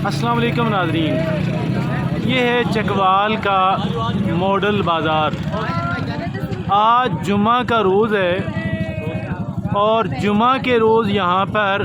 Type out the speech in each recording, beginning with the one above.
अस्सलाम वालेकुम नाज़रीन, ये है चकवाल का मॉडल बाज़ार। आज जुमा का रोज़ है और जुमा के रोज़ यहाँ पर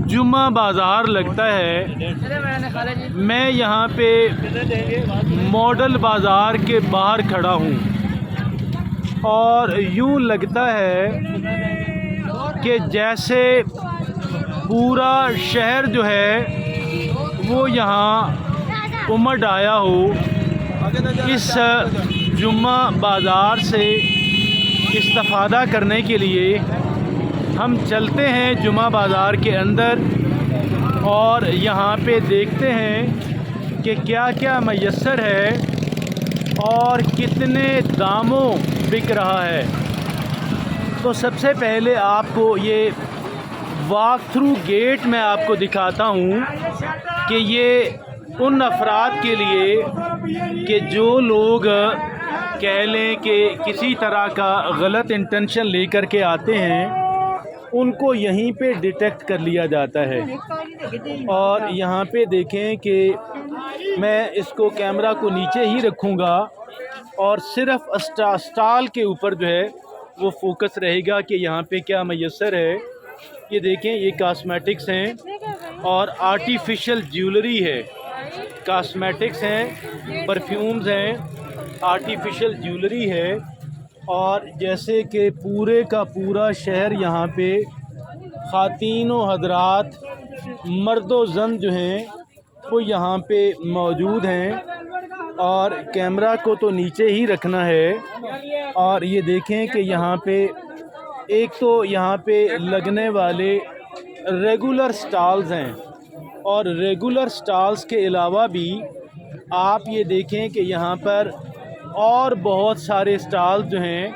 जुमा बाज़ार लगता है। मैं यहाँ पे मॉडल बाज़ार के बाहर खड़ा हूँ और यूँ लगता है कि जैसे पूरा शहर जो है वो यहाँ उमड़ आया हो। इस जुम्मा बाज़ार से इस्तिफ़ादा करने के लिए हम चलते हैं जुम्मा बाज़ार के अंदर और यहाँ पे देखते हैं कि क्या क्या मैसर है और कितने दामों बिक रहा है। तो सबसे पहले आपको ये वॉक थ्रू गेट मैं आपको दिखाता हूँ कि ये उन अफराद के लिए कि जो लोग कह लें कि किसी तरह का गलत इंटेंशन लेकर के आते हैं, उनको यहीं पे डिटेक्ट कर लिया जाता है। और यहाँ पे देखें कि मैं इसको कैमरा को नीचे ही रखूँगा और सिर्फ स्टॉल के ऊपर जो है वो फोकस रहेगा कि यहाँ पे क्या मैसर है। ये देखें, ये कॉस्मेटिक्स हैं और आर्टिफिशियल ज्वेलरी है। कॉस्मेटिक्स हैं, परफ्यूम्स हैं, आर्टिफिशियल ज्वेलरी है। और जैसे कि पूरे का पूरा शहर यहाँ पे ख़ातीन व हज़रात, मर्द व ज़न जो हैं वो यहाँ पे मौजूद हैं। और कैमरा को तो नीचे ही रखना है। और ये देखें कि यहाँ पे एक तो यहाँ पे लगने वाले रेगुलर स्टॉल्स हैं और रेगुलर स्टॉल्स के अलावा भी आप ये देखें कि यहाँ पर और बहुत सारे स्टॉल्स जो हैं,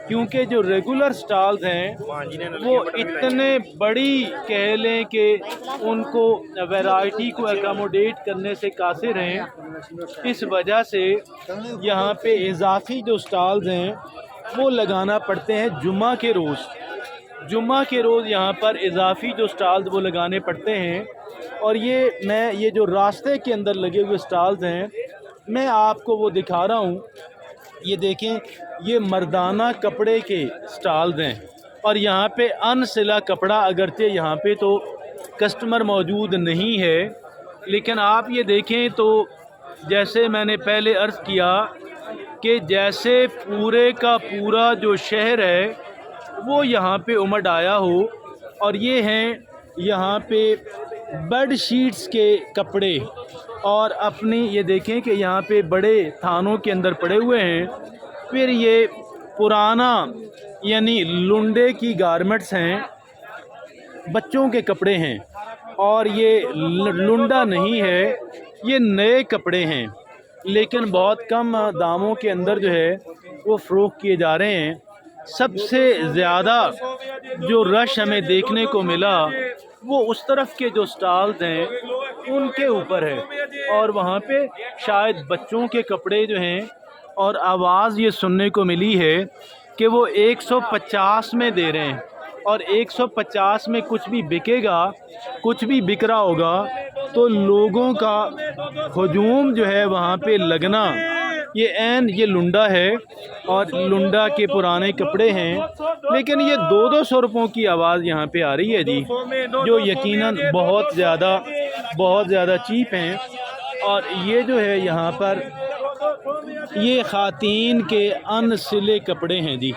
क्योंकि जो रेगुलर स्टॉल्स हैं वो इतने बड़ी कह लें कि उनको वैरायटी को अकोमोडेट करने से कासिर हैं। इस वजह से यहाँ पे इजाफी जो स्टॉल्स हैं वो लगाना पड़ते हैं जुम्मा के रोज़। जुम्मा के रोज़ यहाँ पर इजाफी जो स्टॉल्स वो लगाने पड़ते हैं। और ये जो रास्ते के अंदर लगे हुए स्टॉल्स हैं, मैं आपको वो दिखा रहा हूँ। ये देखें, ये मर्दाना कपड़े के स्टॉल्स हैं और यहाँ पे अनसिला कपड़ा, अगरचे यहाँ पे तो कस्टमर मौजूद नहीं है, लेकिन आप ये देखें तो जैसे मैंने पहले अर्ज़ किया कि जैसे पूरे का पूरा जो शहर है वो यहाँ पे उमड़ आया हो। और ये हैं यहाँ पे बेड शीट्स के कपड़े और अपनी ये देखें कि यहाँ पे बड़े थानों के अंदर पड़े हुए हैं। फिर ये पुराना यानी लुंडे की गारमेंट्स हैं, बच्चों के कपड़े हैं और ये लुंडा नहीं है, ये नए कपड़े हैं, लेकिन बहुत कम दामों के अंदर जो है वो फ़रोख्त किए जा रहे हैं। सबसे ज़्यादा जो रश हमें देखने को मिला वो उस तरफ के जो स्टॉल्स हैं उनके ऊपर है और वहाँ पे शायद बच्चों के कपड़े जो हैं। और आवाज़ ये सुनने को मिली है कि वो 150 में दे रहे हैं और 150 में कुछ भी बिकेगा, कुछ भी बिक रहा होगा तो लोगों का हजूम जो है वहाँ पे लगना। ये लुंडा है और लुंडा के पुराने कपड़े हैं, लेकिन ये 200 रुपयों की आवाज़ यहाँ पे आ रही है जी, जो यकीनन बहुत ज़्यादा चीप हैं। और ये जो है यहाँ पर ये ख़ातीन के अनसिले कपड़े हैं जी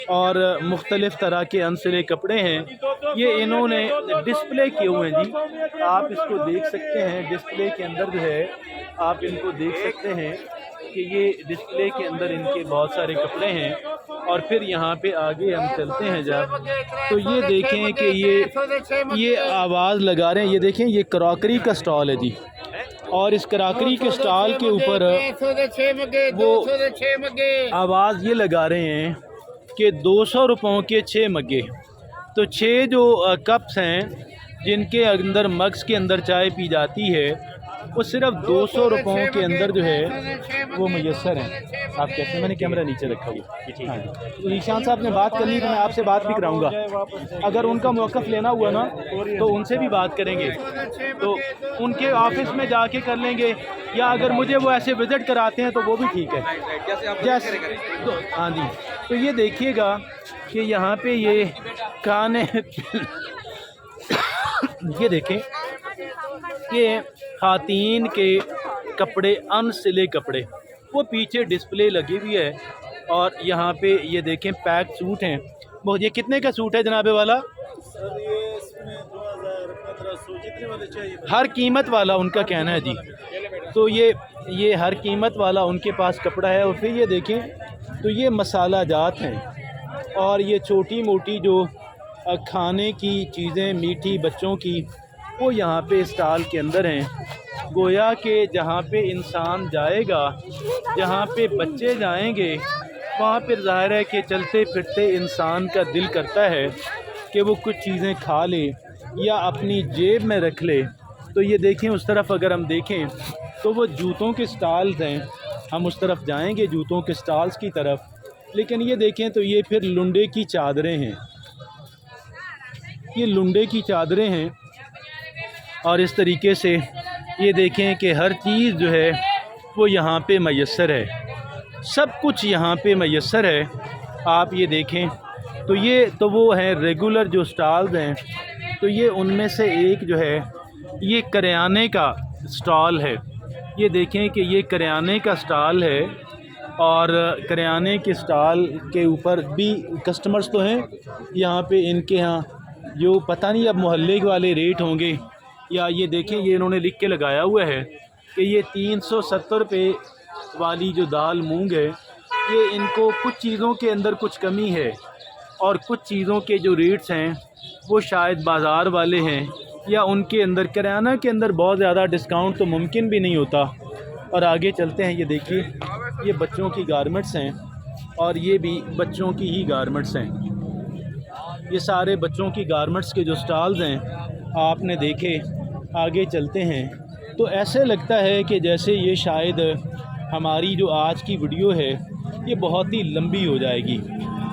और मुख्तलिफ़ तरह के अनसिले कपड़े हैं। ये इन्होंने डिस्प्ले किए हुए हैं जी, आप इसको देख सकते हैं। डिस्प्ले के अंदर जो है आप इनको देख सकते हैं कि ये डिस्प्ले के अंदर इनके बहुत सारे कपड़े हैं। और फिर यहाँ पे आगे हम चलते हैं जब, तो ये देखें कि ये आवाज़ लगा रहे हैं। ये देखें, ये क्रॉकरी का स्टॉल है जी और इस क्रॉकरी के स्टॉल के ऊपर वो आवाज़ ये लगा रहे हैं कि 200 रुपयों के 6 मग्गे। तो 6 जो कप्स हैं जिनके अंदर मग्स के अंदर चाय पी जाती है, वो सिर्फ 200 रुपयों के अंदर जो है वो मैसर हैं। आप कहते हैं, मैंने कैमरा नीचे रखा हुआ। हाँ जी, तो ईशान साहब ने बात करनी, तो मैं आपसे बात भी कराऊंगा। अगर उनका मौक़िफ़ लेना हुआ ना तो उनसे भी बात करेंगे, तो उनके ऑफिस में जाके कर लेंगे, या अगर मुझे वो ऐसे विज़िट कराते हैं तो वो भी ठीक है। जैसे तो हाँ जी, तो ये देखिएगा कि यहाँ पे ये खाने ये देखें, ये ख़ातीन के कपड़े, अनसिले कपड़े, वो पीछे डिस्प्ले लगी हुई है। और यहाँ पे ये देखें पैक सूट हैं। वो ये कितने का सूट है जनाबे वाला? सर ये इसमें 2000-1500 जितने वाले चाहिए। हर कीमत वाला उनका कहना है जी। तो ये हर कीमत वाला उनके पास कपड़ा है। और फिर ये देखें तो ये मसाला जात हैं, और ये छोटी मोटी जो खाने की चीज़ें मीठी बच्चों की, वो यहाँ पे स्टॉल के अंदर हैं। गोया कि जहाँ पे इंसान जाएगा, जहाँ पे बच्चे जाएंगे, वहाँ पर ज़ाहिर है कि चलते फिरते इंसान का दिल करता है कि वो कुछ चीज़ें खा ले या अपनी जेब में रख ले। तो ये देखें, उस तरफ अगर हम देखें तो वो जूतों के स्टॉल्स हैं, हम उस तरफ जाएंगे जूतों के स्टॉल्स की तरफ। लेकिन ये देखें तो ये फिर लुंडे की चादरें हैं, ये लुंडे की चादरें हैं। और इस तरीके से ये देखें कि हर चीज़ जो है वो यहाँ पे मैसर है, सब कुछ यहाँ पे मैसर है। आप ये देखें तो ये तो वो हैं रेगुलर जो स्टॉल्स हैं, तो ये उनमें से एक जो है ये करियाने का स्टॉल है। ये देखें कि ये करियाने का स्टॉल है, और करियाने के स्टॉल के ऊपर भी कस्टमर्स तो हैं यहाँ पे। इनके यहाँ जो पता नहीं अब मोहल्ले वाले रेट होंगे, या ये देखें ये इन्होंने लिख के लगाया हुआ है कि ये 370 रुपये वाली जो दाल मूंग है, ये इनको कुछ चीज़ों के अंदर कुछ कमी है, और कुछ चीज़ों के जो रेट्स हैं वो शायद बाज़ार वाले हैं, या उनके अंदर किराना के अंदर बहुत ज़्यादा डिस्काउंट तो मुमकिन भी नहीं होता। और आगे चलते हैं, ये देखिए ये बच्चों की गारमेंट्स हैं, और ये भी बच्चों की ही गारमेंट्स हैं। ये सारे बच्चों की गारमेंट्स के जो स्टॉल्स हैं आपने देखे। आगे चलते हैं तो ऐसे लगता है कि जैसे ये शायद हमारी जो आज की वीडियो है ये बहुत ही लंबी हो जाएगी।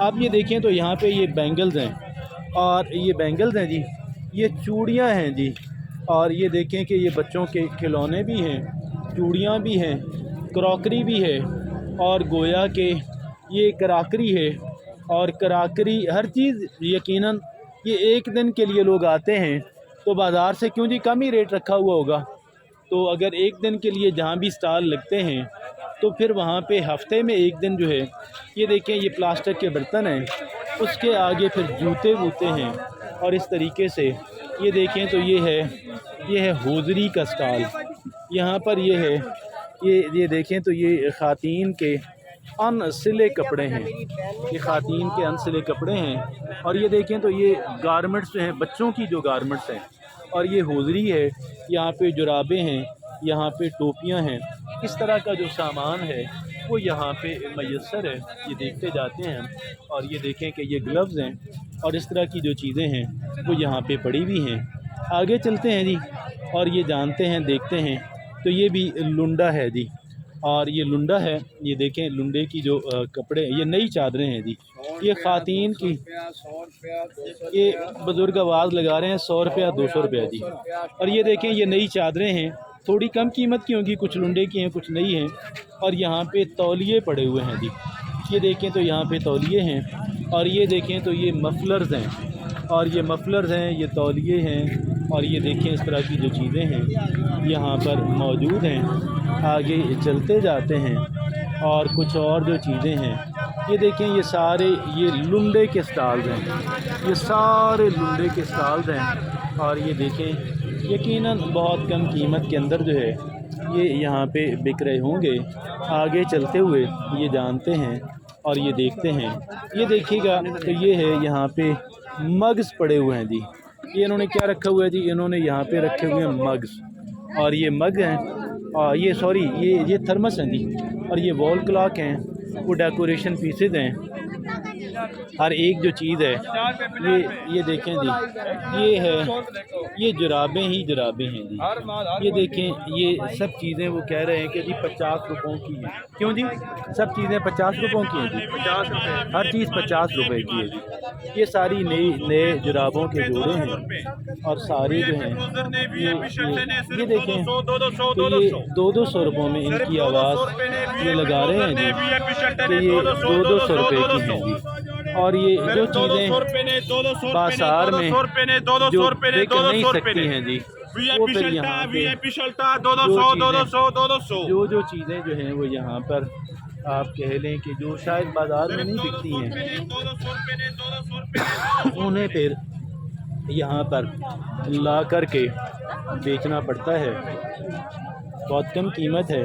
आप ये देखें तो यहाँ पे ये बैंगल्स हैं, और ये बैंगल्स हैं जी, ये चूड़ियाँ हैं जी। और ये देखें कि ये बच्चों के खिलौने भी हैं, चूड़ियाँ भी हैं, क्रॉकरी भी है, और गोया के ये कराकरी है। और कराकरी हर चीज़ यकीनन ये एक दिन के लिए लोग आते हैं तो बाज़ार से क्यों जी कम ही रेट रखा हुआ होगा। तो अगर एक दिन के लिए जहाँ भी स्टॉल लगते हैं तो फिर वहाँ पे हफ्ते में एक दिन जो है, ये देखें ये प्लास्टिक के बर्तन हैं, उसके आगे फिर जूते वूते हैं। और इस तरीके से ये देखें तो ये है होजरी का स्टॉल। यहाँ पर ये है, ये देखें तो ये ख़ातीन के अनसिले कपड़े हैं, ये ख़ातीन के अनसिले कपड़े हैं। और ये देखें तो ये गारमेंट्स जो हैं बच्चों की जो गारमेंट्स हैं, और ये होजरी है, यहाँ पे जुराबें हैं, यहाँ पे टोपियाँ हैं। इस तरह का जो सामान है वो यहाँ पे मैसर है। ये देखते जाते हैं, और ये देखें कि ये ग्लव्स हैं, और इस तरह की जो चीज़ें हैं वो यहाँ पे पड़ी हुई हैं। आगे चलते हैं जी, और ये जानते हैं, देखते हैं। तो ये भी लुंडा है जी, और ये लुंडा है, ये देखें लुंडे की जो कपड़े, ये नई चादरें हैं जी, ये ख़ातीन की। ये बुज़ुर्ग आवाज़ लगा रहे हैं 100 रुपया 200 रुपया जी। और ये देखें ये नई चादरें हैं, थोड़ी कम कीमत की होंगी, कुछ लुंडे की हैं कुछ नई हैं। और यहाँ पे तौलिए पड़े हुए हैं जी, ये देखें तो यहाँ पे तौलिए हैं। और ये देखें तो ये मफलर्स हैं, और ये मफलर्स हैं, ये तौलिए हैं। और ये देखें इस तरह की जो चीज़ें हैं यहाँ पर मौजूद हैं। आगे चलते जाते हैं, और कुछ और जो चीज़ें हैं ये देखें, ये सारे ये लुंडे के स्टॉल्स हैं, ये सारे लुंडे के स्टॉल्स हैं। और ये देखें यकीनन बहुत कम कीमत के अंदर जो है ये यहाँ पे बिक रहे होंगे। आगे चलते हुए ये जानते हैं और ये देखते हैं। ये देखिएगा तो ये है यहाँ पे मग्स पड़े हुए हैं जी। ये इन्होंने क्या रखा हुआ है जी, इन्होंने यहाँ पे रखे हुए हैं मग्स, और ये मग हैं, और ये सॉरी ये थर्मस हैं जी। और ये वॉल क्लॉक हैं, वो डेकोरेशन पीसेज हैं। हर एक जो चीज़ है ये देखें जी, ये है, ये जुराबें ही जुराबें हैं जी। ये देखें, ये सब चीज़ें वो कह रहे हैं कि जी 50 रुपयों की हैं। क्यों जी? सब चीज़ें 50 रुपयों की हैं जी। 50 रुपये, हर चीज़ 50 रुपए की है जी। ये सारी नए जुराबों के जोड़े हैं और सारी जो हैं ये देखें, तो ये 200 रुपयों में इनकी आवाज़ ये लगा रहे हैं जी कि ये 200 रुपये की हैं जी। और ये जो चीज़ें बाजार में जो बिक नहीं सकती हैं जी, वो फिर यहाँ पे जो चीज़ें जो हैं वो यहाँ पर आप कह लें कि जो शायद बाज़ार में नहीं बिकती हैं, उन्हें फिर यहाँ पर ला कर के बेचना पड़ता है। बहुत कम कीमत है।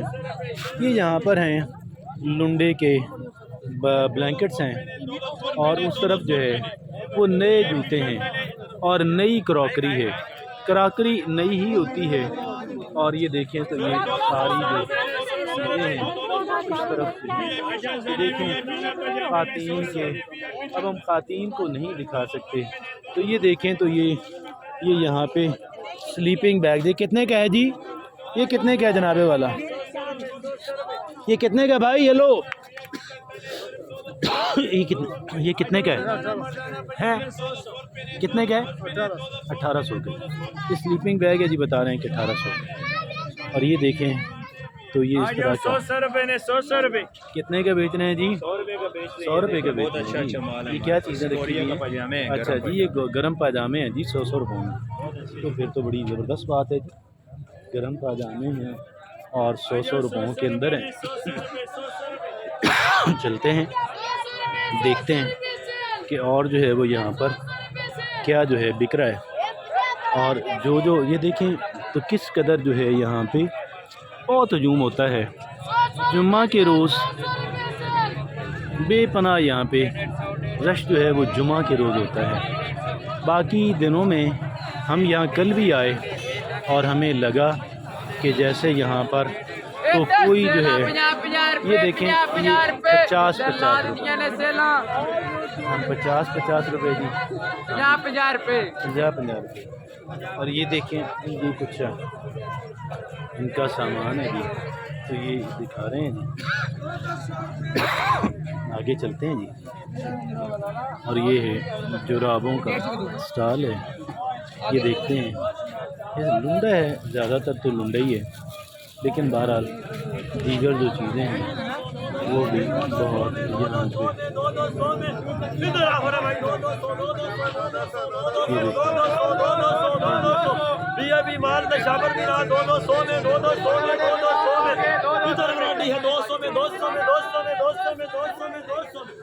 ये यहाँ पर हैं लुंडे के ब्लैंकेट्स हैं और उस तरफ जो है वो नए जूते हैं और नई क्रॉकरी है। क्रॉकरी नई ही होती है। और ये देखें तो ये सारी जो चीज़ें हैं इस तरफ से देखें ख़ातीन के, अब हम ख़ातीन को नहीं दिखा सकते, तो ये देखें तो ये यहाँ पे स्लीपिंग बैग दे कितने का है जी? ये कितने का है जनाबे वाला? ये कितने का भाई? ये लो ये कितने का है? कितने का है? 1800 का। ये स्लीपिंग बैग है जी, बता रहे हैं कि 1800 का। और ये देखें तो ये इस तरह का 100 रुपये ने 100 रुपये कितने का बेच रहे हैं जी? 100 रुपये का बेच रहे हैं। 100 रुपये का बेच रहे हैं। अच्छा माल है। ये क्या चीज़ें रखी कोरिया हुई का हैं? पजामे हैं, अच्छा जी, ये गर्म पाजामे हैं जी 100 रुपये में। तो फिर तो बड़ी ज़बरदस्त बात है जी। गर्म पाजामे हैं और 100 रुपयों के अंदर हैं। चलते हैं, देखते हैं कि और जो है वो यहाँ पर क्या जो है बिक रहा है। और जो ये देखें तो किस कदर जो है यहाँ पे बहुत हजूम होता है। जुम्मा के रोज़ बेपनाह यहाँ पे रश जो है वो जुम्मा के रोज़ होता है। बाकी दिनों में हम यहाँ कल भी आए और हमें लगा कि जैसे यहाँ पर तो कोई जो है, ये देखें ये 50 रुपये, हम 50 रुपये जी, 50 रुपये। और ये देखें ये कुछ इनका सामान है जी, तो ये दिखा रहे हैं जी। आगे चलते हैं जी। और ये है जुराबों का स्टॉल है, ये देखते हैं। ये लुंडा है, ज़्यादातर तो लुंडा ही है, लेकिन बहरहाल दीगर जो चीज़ें हैं वो भी बहुत यहाँ पे भी माल शाबर भी रहा 200 में 200 में 200 में इधर वैरायटी है 200 में 200 में 200 में 200 में 200 में 200 में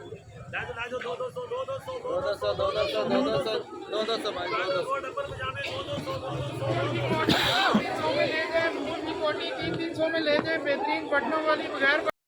300 में ले जाए, बेहतरीन बटनों वाली बगैर